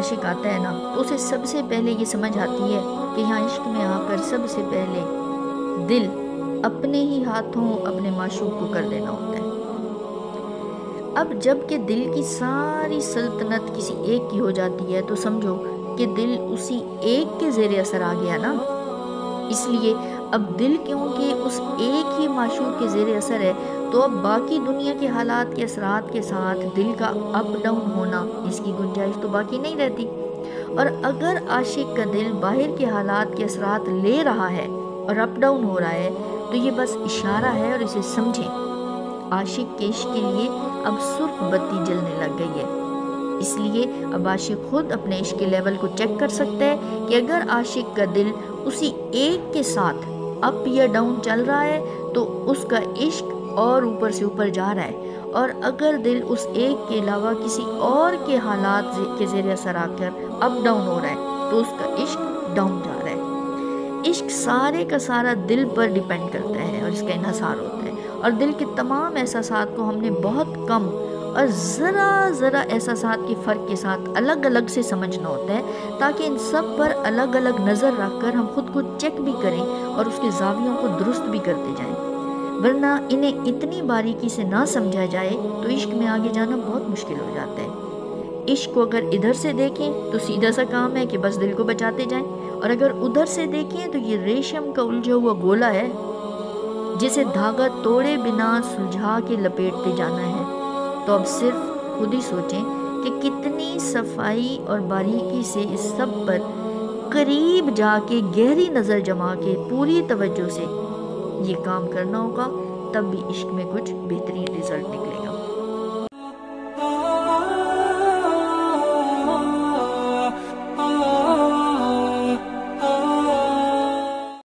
عاشق آتا ہے نا تو اسے سب سے پہلے یہ سمجھ آتی ہے کہ یہاں عشق میں آ کر سب سے پہلے دل اپنے ہی ہاتھوں اپنے معشوق کو کر دینا ہوتا ہے۔ اب جب کہ دل کی ساری سلطنت کسی ایک کی ہو جاتی ہے تو سمجھو کہ دل اسی ایک کے زیر اثر آ گیا نا۔ اس لیے اب دل کیونکہ اس ایک ہی معشوق کے زیر اثر ہے تو اب باقی دنیا کے حالات کے اثرات کے ساتھ دل کا اپ ڈاؤن ہونا اس کی گنجائش تو باقی نہیں رہتی۔ اور اگر عاشق کا دل باہر کے حالات کے اثرات لے رہا ہے اور اپ ڈاؤن ہو رہا ہے تو یہ بس اشارہ ہے اور اسے سمجھیں۔ عاشق کے عشق کے لیے اب سرخ بتی جلنے لگ گئی ہے۔ اس لیے اب عاشق خود اپنے عشق کے لیول کو چیک کر سکتا ہے کہ اگر عاشق کا دل اسی ایک کے ساتھ اپ یا ڈاؤن چل رہا ہے تو اس کا عشق اور اوپر سے اوپر جا رہا ہے، اور اگر دل اس ایک کے علاوہ کسی اور کے حالات کے زیر اثر آ کر اپ ڈاؤن ہو رہا ہے تو اس کا عشق ڈاؤن جا رہا ہے۔ عشق سارے کا سارا دل پر ڈیپینڈ کرتا ہے اور اس کا انحصار ہوتا ہے، اور دل کے تمام احساسات کو ہم نے بہت کم اور ذرا احساسات کے فرق کے ساتھ الگ الگ سے سمجھنا ہوتا ہے تاکہ ان سب پر الگ الگ نظر رکھ کر ہم خود کو چیک بھی کریں اور اس کے زاویوں کو درست بھی کرتے جائیں، ورنہ انہیں اتنی باریکی سے نہ سمجھا جائے تو عشق میں آگے جانا بہت مشکل ہو جاتا ہے۔ عشق کو اگر ادھر سے دیکھیں تو سیدھا سا کام ہے کہ بس دل کو بچاتے جائیں، اور اگر ادھر سے دیکھیں تو یہ ریشم کا الجھا ہوا گولا ہے جسے دھاگا توڑے بنا سلجھا کے لپیٹتے جانا ہے۔ تو اب صرف خود ہی سوچیں کہ کتنی صفائی اور باریکی سے اس سب پر قریب جا کے گہری نظر جما کے پوری توجہ سے یہ کام کرنا ہوگا، تب بھی عشق میں کچھ بہترین رزلٹ نکلے۔